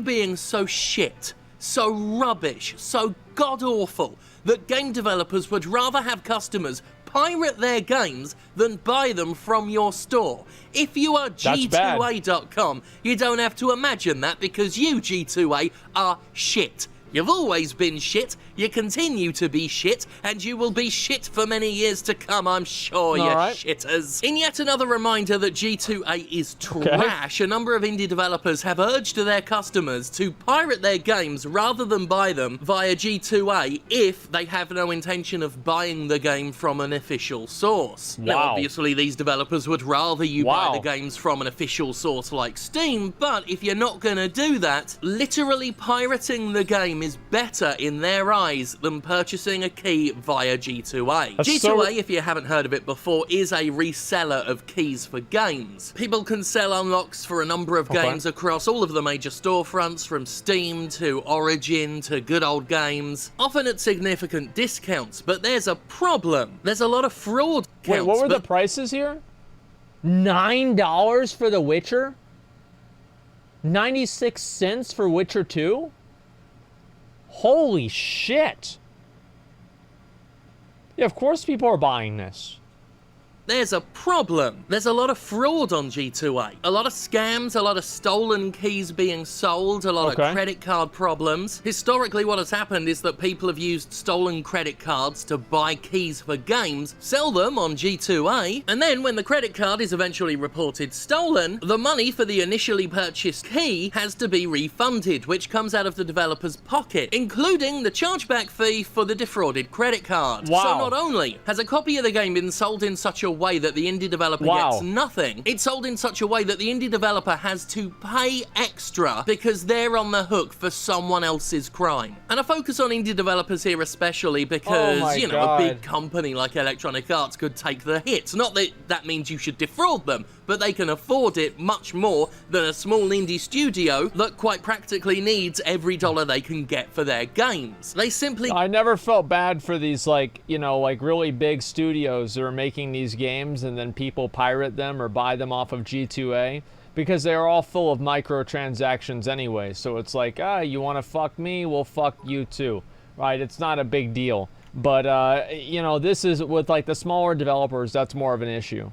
being so shit, so rubbish, so god-awful, that game developers would rather have customers pirate their games than buy them from your store. If you are G2A.com, you don't have to imagine that, because you, G2A, are shit. You've always been shit, you continue to be shit, and you will be shit for many years to come, I'm sure, you shitters. In yet another reminder that G2A is trash, a number of indie developers have urged their customers to pirate their games rather than buy them via G2A if they have no intention of buying the game from an official source. Now, obviously, these developers would rather you buy the games from an official source like Steam, but if you're not gonna do that, literally pirating the game is better in their eyes than purchasing a key via G2A. G2A, if you haven't heard of it before, is a reseller of keys for games. People can sell unlocks for a number of games across all of the major storefronts, from Steam to Origin to Good Old Games, often at significant discounts, but there's a problem. There's a lot of fraud. Wait, what were the prices here? $9 for The Witcher? 96 cents for Witcher 2? Holy shit. Yeah, of course people are buying this. There's a problem. There's a lot of fraud on G2A. A lot of scams, a lot of stolen keys being sold, a lot of credit card problems. Historically, what has happened is that people have used stolen credit cards to buy keys for games, sell them on G2A, and then when the credit card is eventually reported stolen, the money for the initially purchased key has to be refunded, which comes out of the developer's pocket, including the chargeback fee for the defrauded credit card. So not only has a copy of the game been sold in such a way that the indie developer gets nothing, it's sold in such a way that the indie developer has to pay extra because they're on the hook for someone else's crime. And I focus on indie developers here especially because, you know, a big company like Electronic Arts could take the hits. Not that that means you should defraud them, but they can afford it much more than a small indie studio that quite practically needs every dollar they can get for their games. They simply... I never felt bad for these, like, you know, like really big studios that are making these games and then people pirate them or buy them off of G2A, because they're all full of microtransactions anyway. So it's like, you want to fuck me? Well, fuck you too, right? It's not a big deal. But, you know, this is with like the smaller developers, that's more of an issue.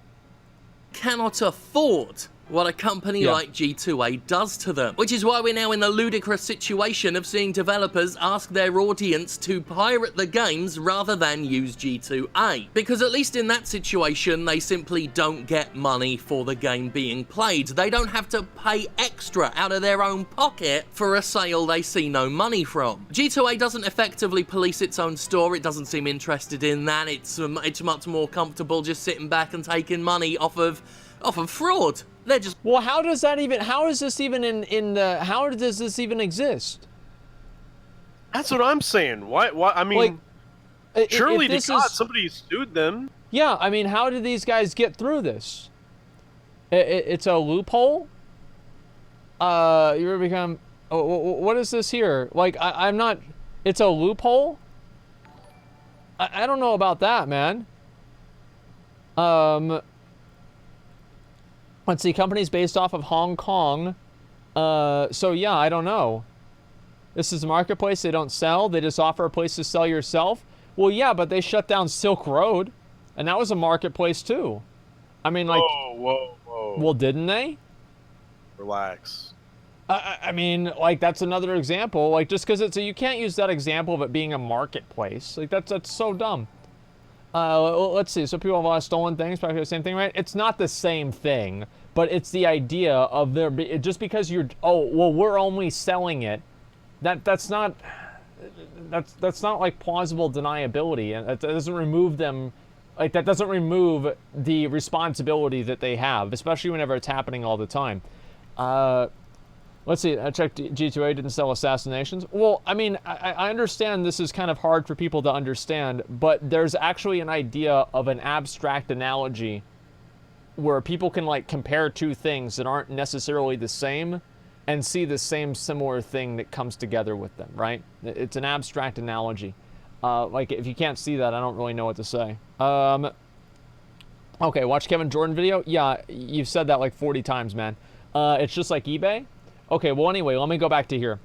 Cannot afford what a company like G2A does to them. Which is why we're now in the ludicrous situation of seeing developers ask their audience to pirate the games rather than use G2A. Because at least in that situation, they simply don't get money for the game being played. They don't have to pay extra out of their own pocket for a sale they see no money from. G2A doesn't effectively police its own store. It doesn't seem interested in that. It's much more comfortable just sitting back and taking money off of fraud. They're just... Well, how does this even how does this even exist? That's what I'm saying. Why, I mean, like, surely to God, somebody sued them. Yeah, I mean, how did these guys get through this? It's a loophole? You become... what is this here? Like, I'm not... It's a loophole? I don't know about that, man. Let's see, companies based off of Hong Kong. So yeah, I don't know. This is a marketplace, they don't sell, they just offer a place to sell yourself. Well, yeah, but they shut down Silk Road, and that was a marketplace too. I mean, like... Whoa. Well, didn't they? Relax. I mean, like, that's another example. Like, just because it's... You can't use that example of it being a marketplace. Like, that's so dumb. Let's see. So people have a lot of stolen things, practically the same thing, right? It's not the same thing, but it's the idea of just because you're, we're only selling it. That's not like plausible deniability, and that doesn't remove them. Like, that doesn't remove the responsibility that they have, especially whenever it's happening all the time. Let's see, I checked G2A didn't sell assassinations. Well, I mean, I understand this is kind of hard for people to understand, but there's actually an idea of an abstract analogy where people can, like, compare two things that aren't necessarily the same and see the same similar thing that comes together with them, right? It's an abstract analogy. Like, if you can't see that, I don't really know what to say. Okay, watch Kevin Jordan video? Yeah, you've said that like 40 times, man. It's just like eBay. Okay, well, anyway, let me go back to here.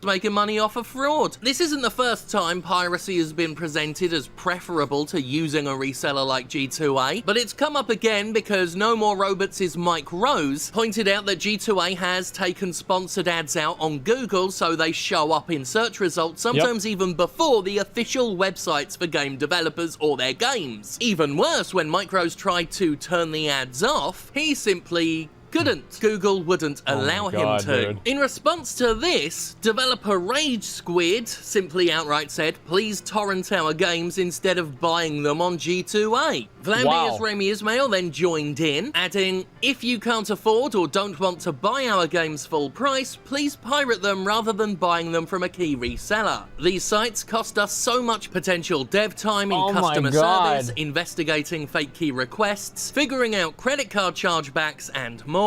Making money off of fraud. This isn't the first time piracy has been presented as preferable to using a reseller like G2A, but it's come up again because No More Robots' Mike Rose pointed out that G2A has taken sponsored ads out on Google so they show up in search results, sometimes even before the official websites for game developers or their games. Even worse, when Mike Rose tried to turn the ads off, he simply couldn't. Google wouldn't allow him to. Dude. In response to this, developer Rage Squid simply outright said, please torrent our games instead of buying them on G2A. Vlambeer's Remy Ismail then joined in, adding, if you can't afford or don't want to buy our games full price, please pirate them rather than buying them from a key reseller. These sites cost us so much potential dev time in customer service, investigating fake key requests, figuring out credit card chargebacks, and more.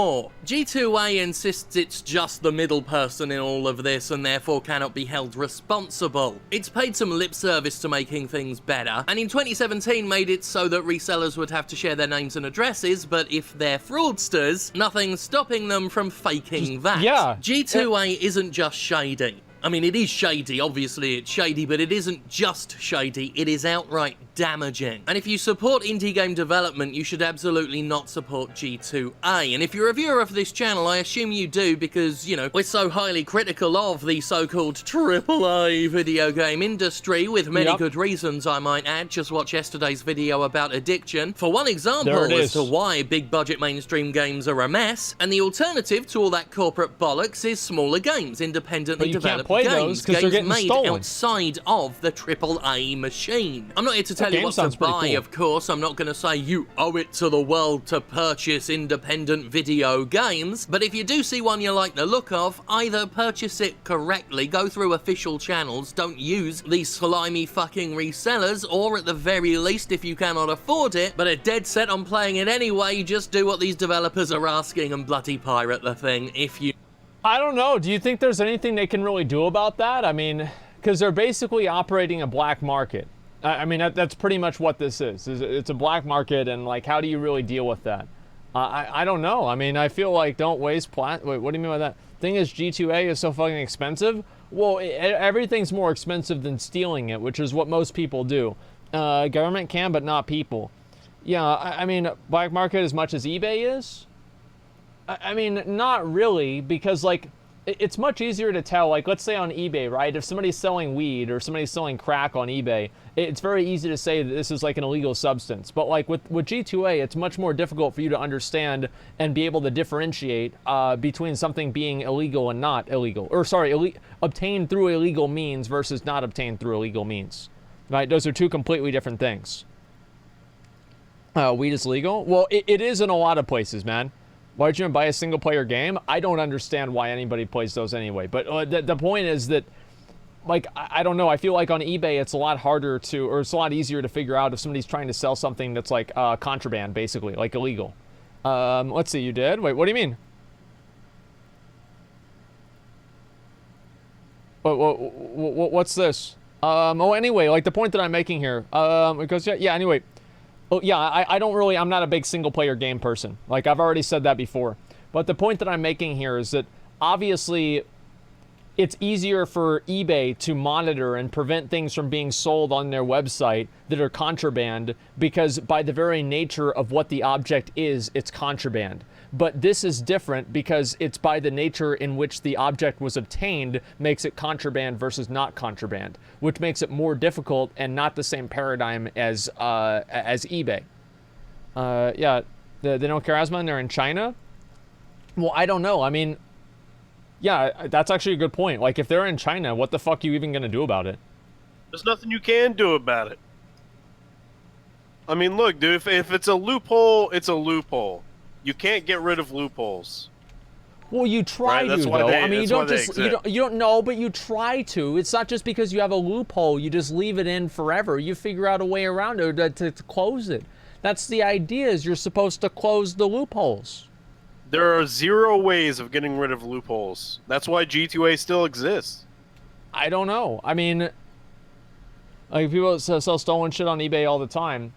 G2A insists it's just the middle person in all of this and therefore cannot be held responsible. It's paid some lip service to making things better, and in 2017 made it so that resellers would have to share their names and addresses, but if they're fraudsters, nothing's stopping them from faking that. Yeah. G2A isn't just shady. I mean, it is shady, obviously it's shady, but it isn't just shady, it is outright damaging. And if you support indie game development, you should absolutely not support G2A. And if you're a viewer of this channel, I assume you do because, you know, we're so highly critical of the so-called AAA video game industry, with many good reasons, I might add. Just watch yesterday's video about addiction. For one example as to why big budget mainstream games are a mess, and the alternative to all that corporate bollocks is smaller games, independently developed games made outside of the AAA machine. I'm not here to tell you what to buy, of course. I'm not going to say you owe it to the world to purchase independent video games, but if you do see one you like the look of, either purchase it correctly, go through official channels, don't use these slimy fucking resellers, or at the very least, if you cannot afford it, but are dead set on playing it anyway, just do what these developers are asking and bloody pirate the thing if you... I don't know. Do you think there's anything they can really do about that? I mean, because they're basically operating a black market. I mean, that's pretty much what this is. It's a black market, and, like, how do you really deal with that? I don't know. I mean, I feel like don't waste Wait, what do you mean by that? Thing is, G2A is so fucking expensive? Well, everything's more expensive than stealing it, which is what most people do. Government can, but not people. Yeah, I mean, black market as much as eBay is? I mean, not really, because, like, it's much easier to tell, like, let's say on eBay, right? If somebody's selling weed or somebody's selling crack on eBay, it's very easy to say that this is, like, an illegal substance. But, like, with G2A, it's much more difficult for you to understand and be able to differentiate between something being illegal and not illegal. Or, sorry, obtained through illegal means versus not obtained through illegal means. Right? Those are two completely different things. Weed is legal? Well, it is in a lot of places, man. Why would you even buy a single-player game? I don't understand why anybody plays those anyway. But the point is that, like, I don't know. I feel like on eBay it's a lot harder to, or it's a lot easier to figure out if somebody's trying to sell something that's, like, contraband, basically, like illegal. Let's see, you did? Wait, what do you mean? What's this? Oh, anyway, like, the point that I'm making here. Because, yeah, anyway. Oh, yeah, I don't really, I'm not a big single-player game person. Like, I've already said that before. But the point that I'm making here is that, obviously, it's easier for eBay to monitor and prevent things from being sold on their website that are contraband, because by the very nature of what the object is, it's contraband. But this is different because it's by the nature in which the object was obtained makes it contraband versus not contraband, which makes it more difficult and not the same paradigm as eBay. Yeah, they don't care Asmongold, they're in China? Well, I don't know. I mean, yeah, that's actually a good point. Like, if they're in China, what the fuck are you even going to do about it? There's nothing you can do about it. I mean, look, dude, if it's a loophole, it's a loophole. You can't get rid of loopholes. Well, you try to, though. I mean, you don't just, you don't know, but you try to. It's not just because you have a loophole, you just leave it in forever. You figure out a way around it to close it. That's the idea, is you're supposed to close the loopholes. There are 0 ways of getting rid of loopholes. That's why G2A still exists. I don't know. I mean, like, people sell stolen shit on eBay all the time.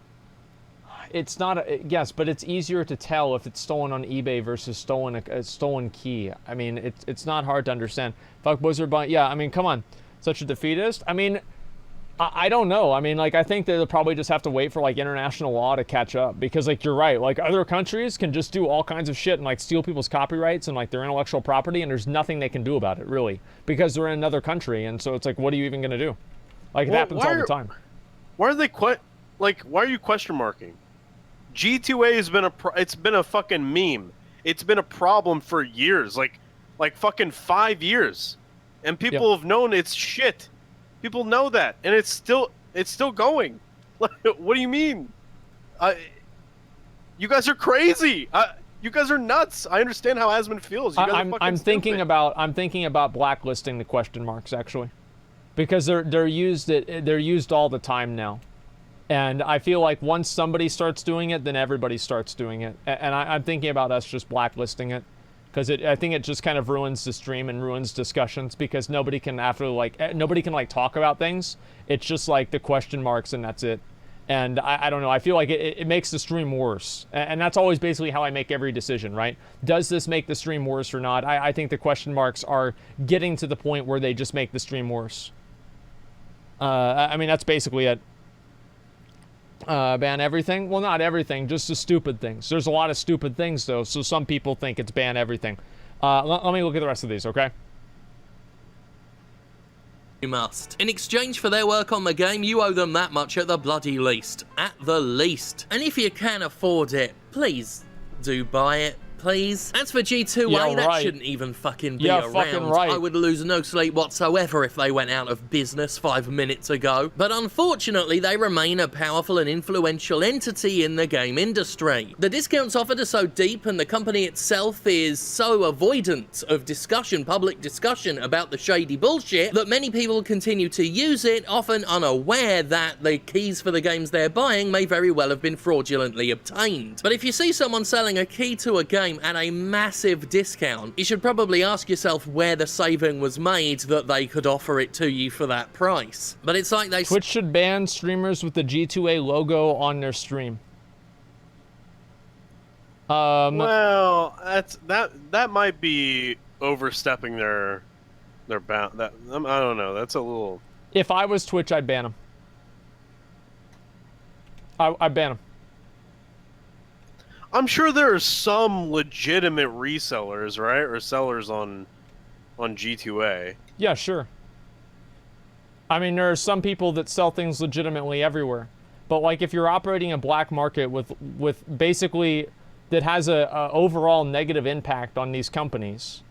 it's not yes, but it's easier to tell if it's stolen on eBay versus a stolen key. I mean, it's not hard to understand. Fuck Blizzard, but yeah, I mean, come on, such a defeatist. I mean, I don't know. I mean, like, I think they'll probably just have to wait for, like, international law to catch up. Because, like, you're right. Like, other countries can just do all kinds of shit and, like, steal people's copyrights and, like, their intellectual property, and there's nothing they can do about it, really. Because they're in another country, and so it's like, what are you even going to do? Like, it happens all the time. Why are they why are you question marking? G2A has been it's been a fucking meme. It's been a problem for years. Like fucking 5 years. And people have known it's shit. People know that, and it's still going. What do you mean? You guys are crazy. You guys are nuts. I understand how Asmon feels. You guys are fucking stupid. I'm thinking about blacklisting the question marks, actually, because they're used all the time now, and I feel like once somebody starts doing it, then everybody starts doing it, and I'm thinking about us just blacklisting it. Because I think it just kind of ruins the stream and ruins discussions, because nobody can talk about things. It's just like the question marks and that's it. And I don't know. I feel like it makes the stream worse. And that's always basically how I make every decision, right? Does this make the stream worse or not? I think the question marks are getting to the point where they just make the stream worse. I mean, that's basically it. Ban everything? Well, not everything, just the stupid things. There's a lot of stupid things, though, so some people think it's ban everything. Let me look at the rest of these, okay? You must. In exchange for their work on the game, you owe them that much at the bloody least. At the least. And if you can afford it, please do buy it. Please. As for G2A, that shouldn't even fucking be around. Fucking right. I would lose no sleep whatsoever if they went out of business 5 minutes ago. But unfortunately, they remain a powerful and influential entity in the game industry. The discounts offered are so deep, and the company itself is so avoidant of discussion, public discussion about the shady bullshit, that many people continue to use it, often unaware that the keys for the games they're buying may very well have been fraudulently obtained. But if you see someone selling a key to a game at a massive discount, you should probably ask yourself where the saving was made that they could offer it to you for that price. But it's like they... Twitch should ban streamers with the G2A logo on their stream. Well, that might be overstepping their bound. I don't know. That's a little... If I was Twitch, I'd ban them. I'd ban them. I'm sure there are some legitimate resellers, right? Or sellers on G2A. Yeah, sure. I mean, there are some people that sell things legitimately everywhere. But, like, if you're operating a black market with basically that has a overall negative impact on these companies,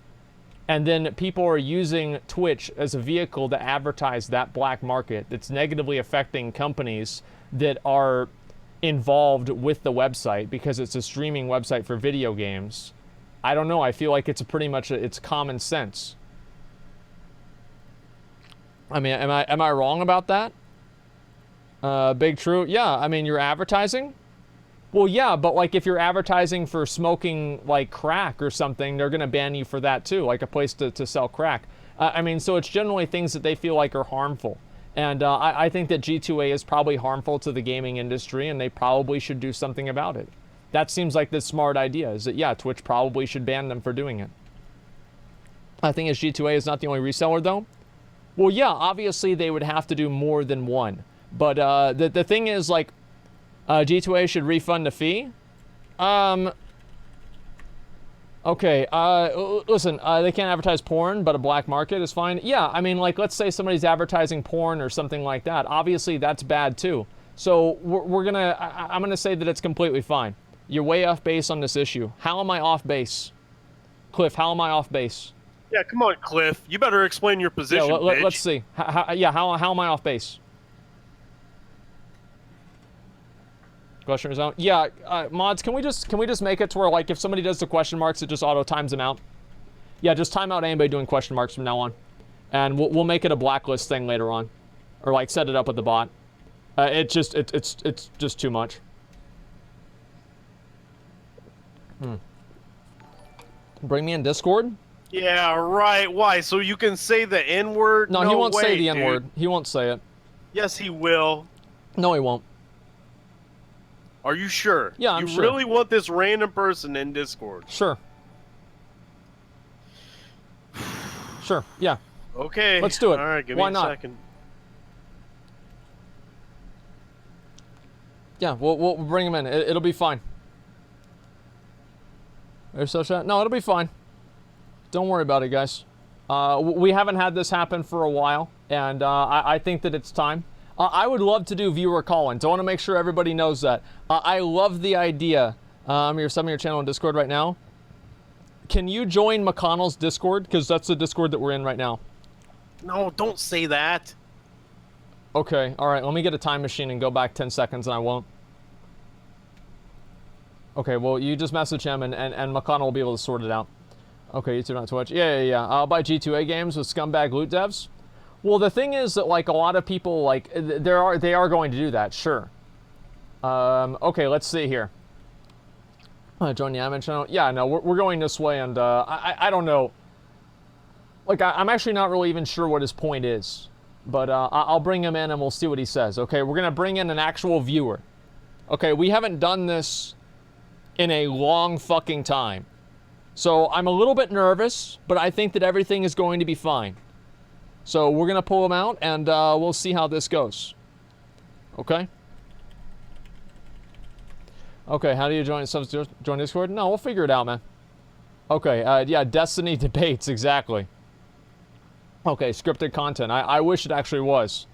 and then people are using Twitch as a vehicle to advertise that black market that's negatively affecting companies that are involved with the website because it's a streaming website for video games. I don't know. I feel like it's it's common sense. I mean, am I wrong about that? Big True. Yeah, I mean, you're advertising. Well, yeah, but like if you're advertising for smoking like crack or something, they're gonna ban you for that too, like a place to sell crack. I mean, so it's generally things that they feel like are harmful. And I think that G2A is probably harmful to the gaming industry, and they probably should do something about it. That seems like the smart idea, is that, yeah, Twitch probably should ban them for doing it. I think as G2A is not the only reseller, though. Well, yeah, obviously they would have to do more than one. But the thing is, like, G2A should refund the fee. Okay, listen, they can't advertise porn, but a black market is fine. Yeah, I mean, like, let's say somebody's advertising porn or something like that. Obviously, that's bad, too. So, I'm gonna say that it's completely fine. You're way off base on this issue. How am I off base? Cliff, how am I off base? Yeah, come on, Cliff. You better explain your position, bitch. Let's see. How am I off base? Question zone. Yeah, mods, can we just make it to where, like, if somebody does the question marks, it just auto times them out? Yeah, just time out anybody doing question marks from now on, and we'll make it a blacklist thing later on, or like set it up with the bot. It's just too much. Bring me in Discord. Yeah, right. Why? So you can say the N-word? No, he won't say the N-word. He won't say it. Yes, he will. No, he won't. Are you sure? Yeah, I'm you sure. really want this random person in Discord? Sure. Sure, yeah. Okay. Let's do it. All right, give Why me a not? second. Yeah, we'll bring him in. It'll be fine. There's so chat. No, it'll be fine. Don't worry about it, guys. We haven't had this happen for a while, and I think that it's time. I would love to do viewer call-ins. I want to make sure everybody knows that. I love the idea. I'm your subbing your channel on Discord right now. Can you join McConnell's Discord? Because that's the Discord that we're in right now. No, don't say that. Okay, all right. Let me get a time machine and go back 10 seconds, and I won't. Okay, well, you just message him, and McConnell will be able to sort it out. Okay, YouTube, not Twitch. Yeah. I'll buy G2A games with scumbag loot devs. Well, the thing is that, like, a lot of people, like, they are going to do that, sure. Okay, let's see here. Join the admin channel. Yeah, no, we're going this way, and I don't know. Like, I'm actually not really even sure what his point is. But I'll bring him in, and we'll see what he says. Okay, we're going to bring in an actual viewer. Okay, we haven't done this in a long fucking time. So I'm a little bit nervous, but I think that everything is going to be fine. So we're going to pull him out, and we'll see how this goes. Okay? Okay, how do you join Discord? No, we'll figure it out, man. Okay, yeah, Destiny debates, exactly. Okay, scripted content. I wish it actually was.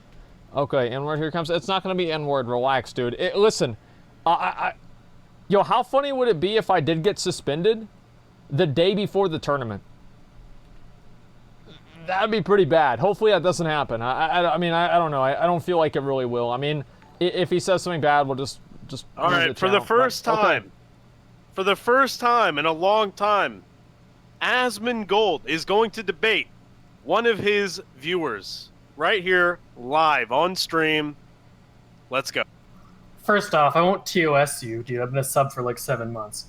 Okay, N-word here comes. It's not going to be N-word. Relax, dude. Listen, yo, how funny would it be if I did get suspended the day before the tournament? That'd be pretty bad. Hopefully that doesn't happen. I mean, I don't know. I don't feel like it really will. I mean, if he says something bad, we'll just all right, for the first time. Okay. For the first time in a long time, Asmongold is going to debate one of his viewers right here, live on stream. Let's go. First off, I won't TOS you, dude. I've been a sub for like 7 months.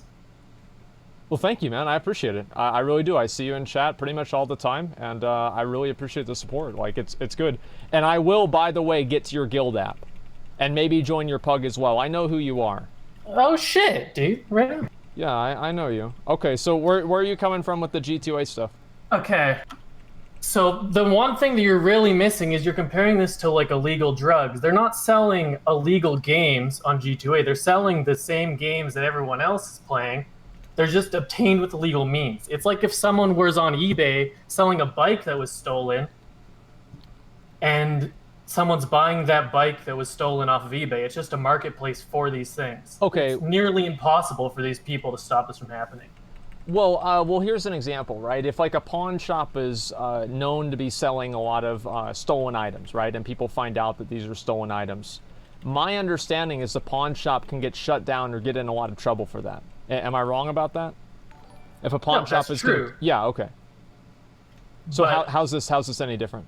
Well, thank you, man. I appreciate it. I really do. I see you in chat pretty much all the time, and I really appreciate the support. Like, it's good. And I will, by the way, get to your guild app, and maybe join your pug as well. I know who you are. Oh shit, dude. Right on. Yeah, I know you. Okay, so where are you coming from with the G2A stuff? Okay. So the one thing that you're really missing is you're comparing this to like illegal drugs. They're not selling illegal games on G2A. They're selling the same games that everyone else is playing. They're just obtained with illegal means. It's like if someone was on eBay selling a bike that was stolen and someone's buying that bike that was stolen off of eBay. It's just a marketplace for these things. Okay. It's nearly impossible for these people to stop this from happening. Well, here's an example, right? If like a pawn shop is known to be selling a lot of stolen items, right? And people find out that these are stolen items, my understanding is the pawn shop can get shut down or get in a lot of trouble for that. Am I wrong about that? If a pawn shop is true. Yeah, okay. So how's this any different?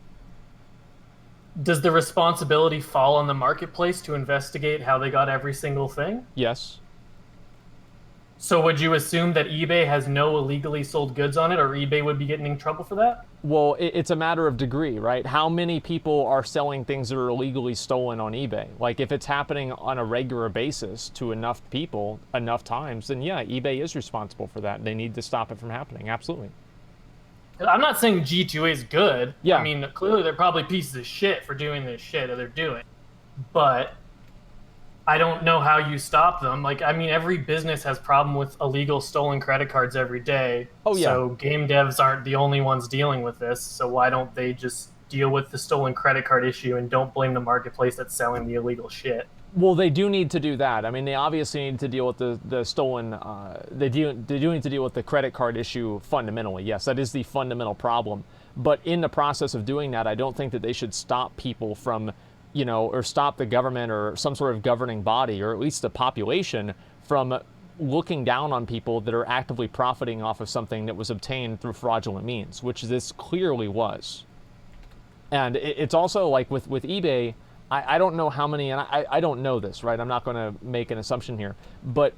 Does the responsibility fall on the marketplace to investigate how they got every single thing? Yes. So would you assume that eBay has no illegally sold goods on it, or eBay would be getting in trouble for that? Well, it's a matter of degree, right? How many people are selling things that are illegally stolen on eBay? Like, if it's happening on a regular basis to enough people, enough times, then yeah, eBay is responsible for that. They need to stop it from happening, absolutely. I'm not saying G2A is good. Yeah. I mean, clearly they're probably pieces of shit for doing this shit that they're doing. But I don't know how you stop them. Like, I mean, every business has problem with illegal stolen credit cards every day. Oh, yeah. So game devs aren't the only ones dealing with this. So why don't they just deal with the stolen credit card issue and don't blame the marketplace that's selling the illegal shit? Well, they do need to do that. I mean, they obviously need to deal with the stolen. They do need to deal with the credit card issue fundamentally. Yes, that is the fundamental problem. But in the process of doing that, I don't think that they should stop people from, you know, or stop the government or some sort of governing body, or at least the population, from looking down on people that are actively profiting off of something that was obtained through fraudulent means, which this clearly was. And it's also like with eBay. I don't know how many, and I don't know this, right? I'm not going to make an assumption here, but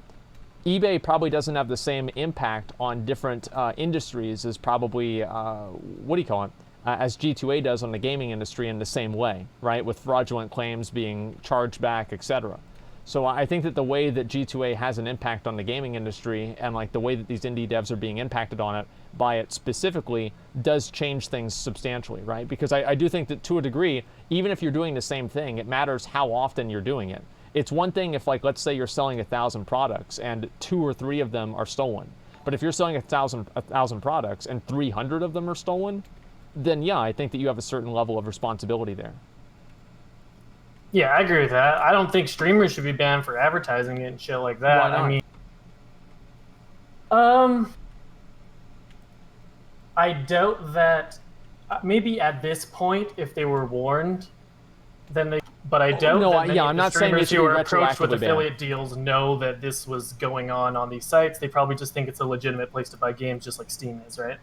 eBay probably doesn't have the same impact on different industries as probably, what do you call it, as G2A does on the gaming industry in the same way, right? With fraudulent claims being charged back, etc. So I think that the way that G2A has an impact on the gaming industry and like the way that these indie devs are being impacted on it by it specifically does change things substantially, right? Because I do think that to a degree, even if you're doing the same thing, it matters how often you're doing it. It's one thing if, like, let's say you're selling 1,000 products and 2 or 3 of them are stolen. But if you're selling 1,000 products and 300 of them are stolen, then yeah, I think that you have a certain level of responsibility there. Yeah, I agree with that. I don't think streamers should be banned for advertising it and shit like that. Why not? I mean, I doubt that. Maybe at this point, if they were warned, then they. But I doubt that many I'm of the not saying they streamers should who be are approached with retroactively banned. affiliate deals know that this was going on these sites. They probably just think it's a legitimate place to buy games, just like Steam is, right?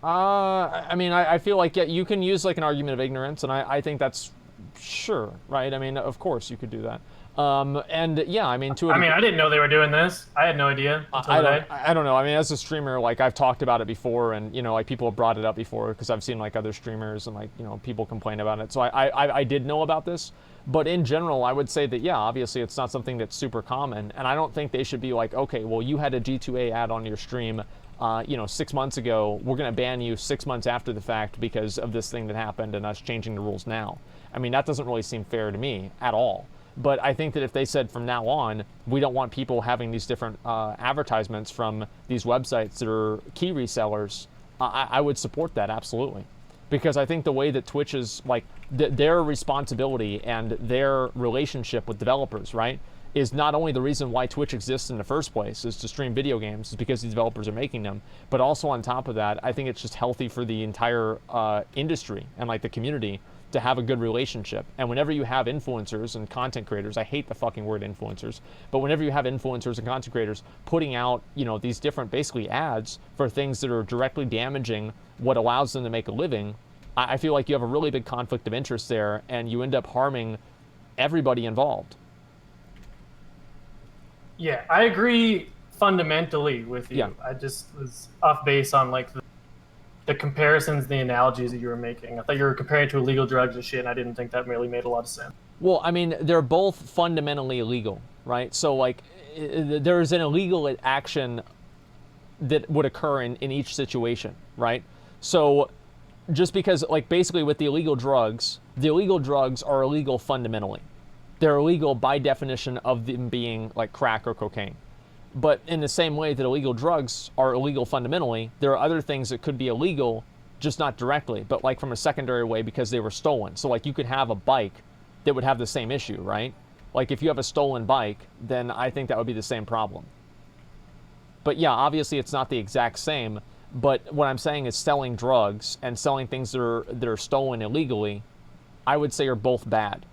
I mean, I feel like, yeah, you can use like an argument of ignorance, and I think that's sure, right? I mean, of course you could do that. And yeah, I mean, I didn't know they were doing this. I had no idea until today. I don't know. I mean, as a streamer, like I've talked about it before, and you know, like people have brought it up before because I've seen like other streamers and like, you know, people complain about it. So I did know about this, but in general, I would say that yeah, obviously it's not something that's super common, and I don't think they should be like, okay, well, you had a G2A ad on your stream, you know, 6 months ago. We're gonna ban you 6 months after the fact because of this thing that happened and us changing the rules now. I mean, that doesn't really seem fair to me at all. But I think that if they said from now on, we don't want people having these different advertisements from these websites that are key resellers, I would support that absolutely. Because I think the way that Twitch is, like, their responsibility and their relationship with developers, right, is not only the reason why Twitch exists in the first place, is to stream video games, is because these developers are making them, but also on top of that, I think it's just healthy for the entire industry and, like, the community to have a good relationship. And whenever you have influencers and content creators, I hate the fucking word influencers, but whenever you have influencers and content creators putting out, you know, these different basically ads for things that are directly damaging what allows them to make a living, I feel like you have a really big conflict of interest there, and you end up harming everybody involved. Yeah, I agree fundamentally with you. Yeah. I just was off base on like the comparisons, the analogies that you were making. I thought you were comparing it to illegal drugs and shit, and I didn't think that really made a lot of sense. Well, I mean, they're both fundamentally illegal, right? So, like, there's an illegal action that would occur in each situation, right? So, just because, like, basically with the illegal drugs are illegal fundamentally. They're illegal by definition of them being, like, crack or cocaine. But in the same way that illegal drugs are illegal fundamentally, there are other things that could be illegal, just not directly, but like from a secondary way because they were stolen. So like you could have a bike that would have the same issue, right? Like if you have a stolen bike, then I think that would be the same problem. But yeah, obviously it's not the exact same, but what I'm saying is selling drugs and selling things that are stolen illegally, I would say are both bad.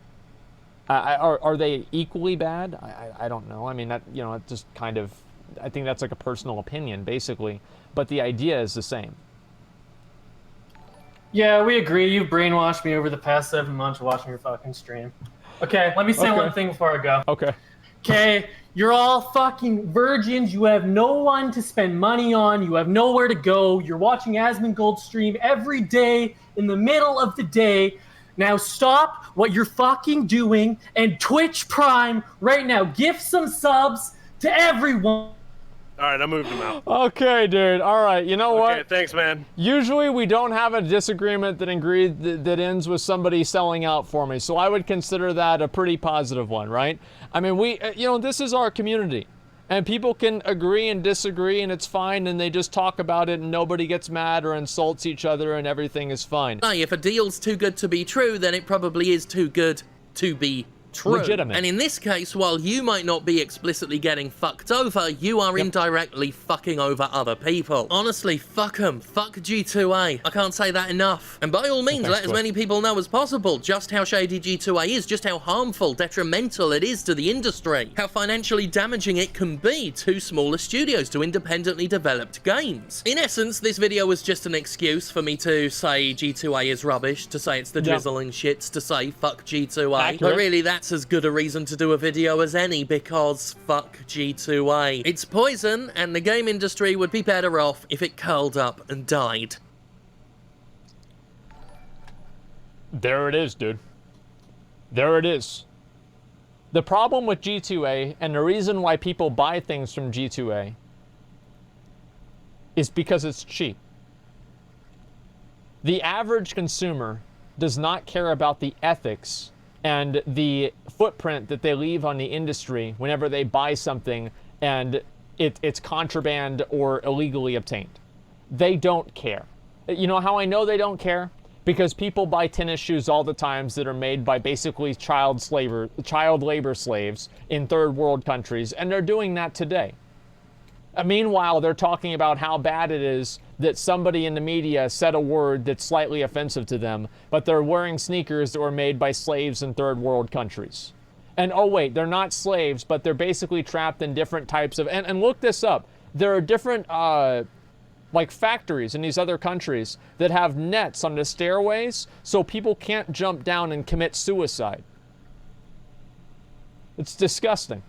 Are they equally bad? I don't know. I mean, that, you know, it just kind of, I think that's like a personal opinion, basically. But the idea is the same. Yeah, we agree. You've brainwashed me over the past 7 months watching your fucking stream. Okay, let me say one thing before I go. Okay. Okay, you're all fucking virgins. You have no one to spend money on. You have nowhere to go. You're watching Asmongold stream every day in the middle of the day. Now stop what you're fucking doing and Twitch Prime right now. Gift some subs to everyone. All right, I moved him out. Okay, dude. All right. You know what? Okay, thanks, man. Usually we don't have a disagreement that ends with somebody selling out for me. So I would consider that a pretty positive one, right? I mean, this is our community. And people can agree and disagree, and it's fine, and they just talk about it, and nobody gets mad or insults each other, and everything is fine. Hey, if a deal's too good to be true, then it probably is too good to be true. Legitimate. And in this case, while you might not be explicitly getting fucked over, you are indirectly fucking over other people. Honestly, fuck them. Fuck G2A. I can't say that enough. And by all means, let as many people know as possible just how shady G2A is, just how harmful, detrimental it is to the industry, how financially damaging it can be to smaller studios, to independently developed games. In essence, this video was just an excuse for me to say G2A is rubbish, to say it's the drizzling shits, to say fuck G2A. Accurate. But really, that's as good a reason to do a video as any, because fuck G2A. It's poison, and the game industry would be better off if it curled up and died. There it is, dude. There it is. The problem with G2A, and the reason why people buy things from G2A, is because it's cheap. The average consumer does not care about the ethics and the footprint that they leave on the industry whenever they buy something and it's contraband or illegally obtained. They don't care. You know how I know they don't care? Because people buy tennis shoes all the times that are made by basically child labor slaves in third world countries, and they're doing that today. Meanwhile, they're talking about how bad it is that somebody in the media said a word that's slightly offensive to them, but they're wearing sneakers that were made by slaves in third world countries. And oh wait, they're not slaves, but they're basically trapped in different types of, and look this up, there are different like factories in these other countries that have nets on the stairways so people can't jump down and commit suicide. It's disgusting.